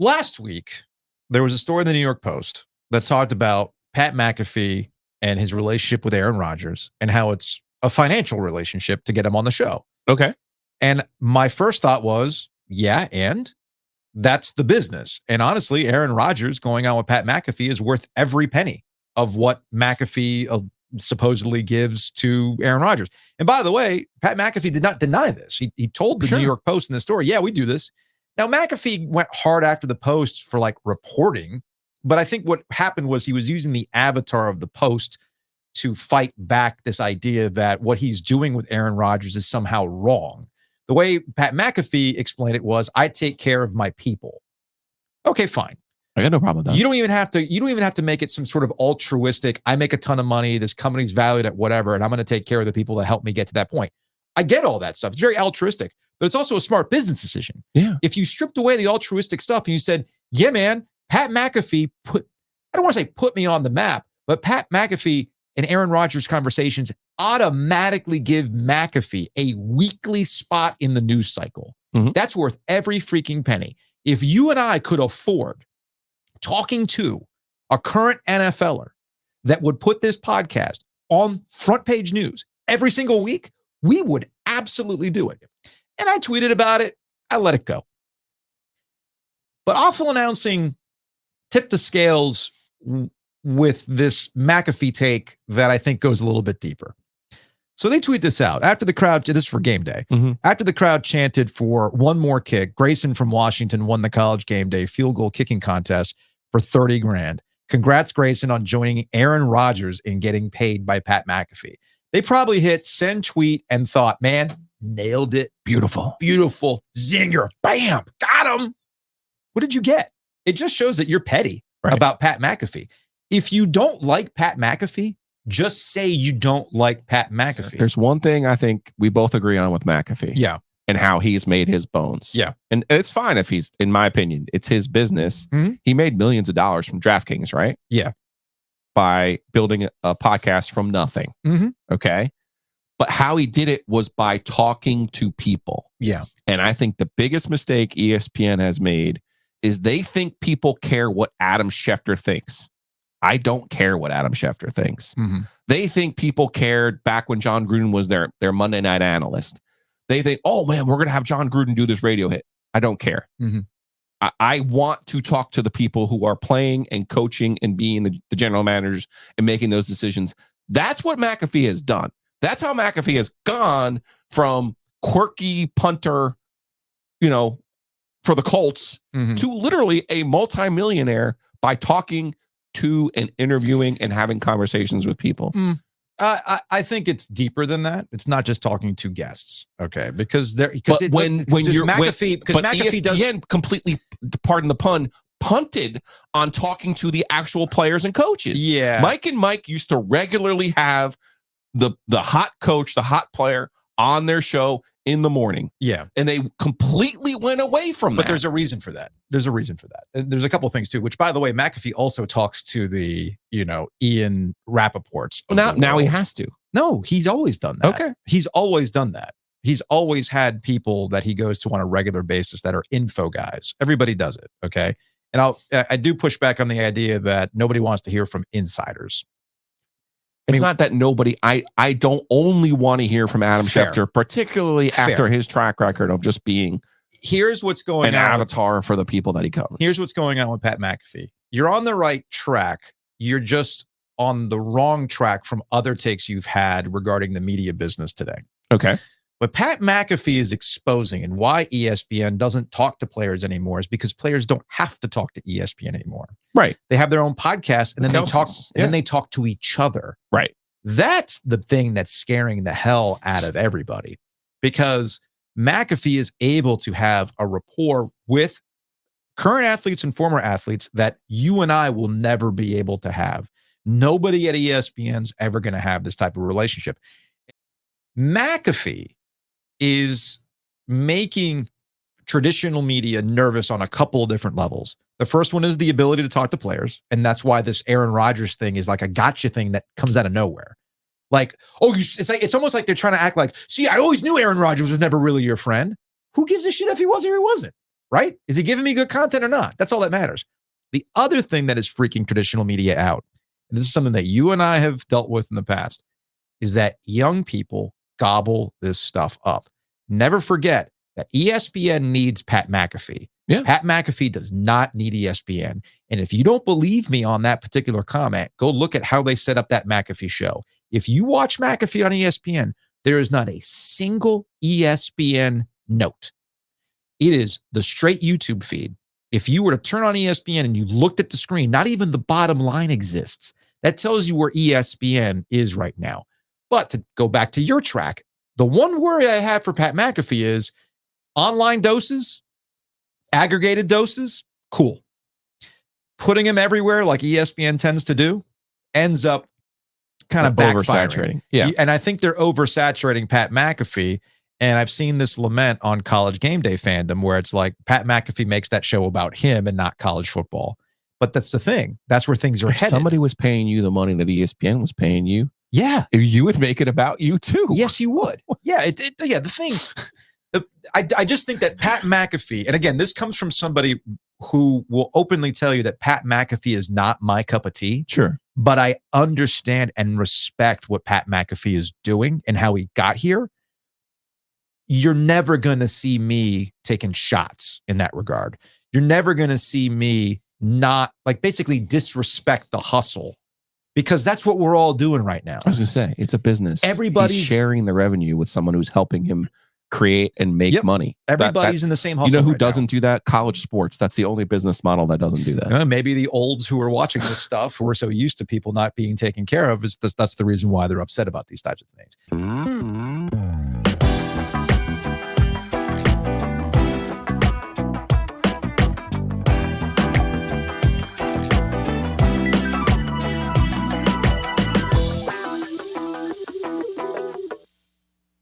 Last week, there was a story in the New York Post that talked about Pat McAfee and his relationship with Aaron Rodgers and how it's a financial relationship to get him on the show. Okay. And my first thought was, yeah, and that's the business. And honestly, Aaron Rodgers going on with Pat McAfee is worth every penny of what McAfee supposedly gives to Aaron Rodgers. And by the way, Pat McAfee did not deny this. He told the New York Post in the story, yeah, we do this. Now, McAfee went hard after the Post for like reporting, but I think what happened was he was using the avatar of the Post to fight back this idea that what he's doing with Aaron Rodgers is somehow wrong. The way Pat McAfee explained it was, I take care of my people. Okay, fine. I got no problem with that. You don't even have to make it some sort of altruistic, I make a ton of money, this company's valued at whatever, and I'm going to take care of the people that help me get to that point. I get all that stuff. It's very altruistic, but it's also a smart business decision. Yeah. If you stripped away the altruistic stuff and you said, yeah, man, Pat McAfee I don't want to say put me on the map, but Pat McAfee and Aaron Rodgers conversations automatically give McAfee a weekly spot in the news cycle. Mm-hmm. That's worth every freaking penny. If you and I could afford talking to a current NFLer that would put this podcast on front page news every single week, we would absolutely do it. And I tweeted about it. I let it go. But awful announcing tipped the scales with this McAfee take that I think goes a little bit deeper. So they tweet this out after the crowd. This is for game day. Mm-hmm. After the crowd chanted for one more kick, Grayson from Washington won the college game day field goal kicking contest for $30,000. Congrats, Grayson, on joining Aaron Rodgers in getting paid by Pat McAfee. They probably hit send tweet and thought, man, nailed it. Beautiful. Beautiful. Zinger. Bam. Got him. What did you get? It just shows that you're petty about Pat McAfee. If you don't like Pat McAfee, just say you don't like Pat McAfee. There's one thing I think we both agree on with McAfee. Yeah. And how he's made his bones. Yeah. And it's fine if he's, in my opinion, it's his business. Mm-hmm. He made millions of dollars from DraftKings, right? Yeah. By building a podcast from nothing. Mm-hmm. Okay. But how he did it was by talking to people. Yeah. And I think the biggest mistake ESPN has made is they think people care what Adam Schefter thinks. I don't care what Adam Schefter thinks. Mm-hmm. They think people cared back when John Gruden was their Monday night analyst. They think, oh man, we're going to have John Gruden do this radio hit. I don't care. Mm-hmm. I want to talk to the people who are playing and coaching and being the general managers and making those decisions. That's what McAfee has done. That's how McAfee has gone from quirky punter, for the Colts to literally a multimillionaire by talking to and interviewing and having conversations with people. I think it's deeper than that. It's not just talking to guests, okay? Because ESPN does completely, pardon the pun, punted on talking to the actual players and coaches. Yeah, Mike and Mike used to regularly have the hot coach, the hot player on their show in the morning. Yeah. And they completely went away from that. But there's a reason for that. There's a couple of things too, which by the way, McAfee also talks to the, Ian Rappaports. Now he has to. No, he's always done that. Okay. He's always done that. He's always had people that he goes to on a regular basis that are info guys. Everybody does it. Okay. And I do push back on the idea that nobody wants to hear from insiders. It's not that nobody, I don't only want to hear from Adam Schefter, particularly after his track record of just being here's what's going an avatar for the people that he covers. Here's what's going on with Pat McAfee. You're on the right track. You're just on the wrong track from other takes you've had regarding the media business today. Okay. What Pat McAfee is exposing and why ESPN doesn't talk to players anymore is because players don't have to talk to ESPN anymore. Right. They have their own podcast and then they talk to each other. Right. That's the thing that's scaring the hell out of everybody, because McAfee is able to have a rapport with current athletes and former athletes that you and I will never be able to have. Nobody at ESPN's ever going to have this type of relationship. McAfee is making traditional media nervous on a couple of different levels. The first one is the ability to talk to players. And that's why this Aaron Rodgers thing is like a gotcha thing that comes out of nowhere. Like, it's almost like they're trying to act like, see, I always knew Aaron Rodgers was never really your friend. Who gives a shit if he was or he wasn't? right? Is he giving me good content or not? That's all that matters. The other thing that is freaking traditional media out, and this is something that you and I have dealt with in the past, is that young people gobble this stuff up. Never forget that ESPN needs Pat McAfee. Yeah. Pat McAfee does not need ESPN. And if you don't believe me on that particular comment, go look at how they set up that McAfee show. If you watch McAfee on ESPN, there is not a single ESPN note. It is the straight YouTube feed. If you were to turn on ESPN and you looked at the screen, not even the bottom line exists. That tells you where ESPN is right now. But to go back to your track, the one worry I have for Pat McAfee is online doses, aggregated doses, cool. Putting him everywhere like ESPN tends to do ends up kind of oversaturating. Yeah. And I think they're oversaturating Pat McAfee. And I've seen this lament on College Game Day fandom where it's like Pat McAfee makes that show about him and not college football. But that's the thing. That's where things are If headed. somebody was paying you the money that ESPN was paying you, yeah, you would make it about you too. Yes, you would. Yeah, the thing. I just think that Pat McAfee, and again, this comes from somebody who will openly tell you that Pat McAfee is not my cup of tea. Sure. But I understand and respect what Pat McAfee is doing and how he got here. You're never going to see me taking shots in that regard. You're never going to see me not basically disrespect the hustle, because that's what we're all doing right now. I was going to say, it's a business. Everybody's sharing the revenue with someone who's helping him create and make money. Everybody's in the same hustle. You know who right doesn't do that? College sports. That's the only business model that doesn't do that. Maybe the olds who are watching this stuff, who are so used to people not being taken care of, that's the reason why they're upset about these types of things.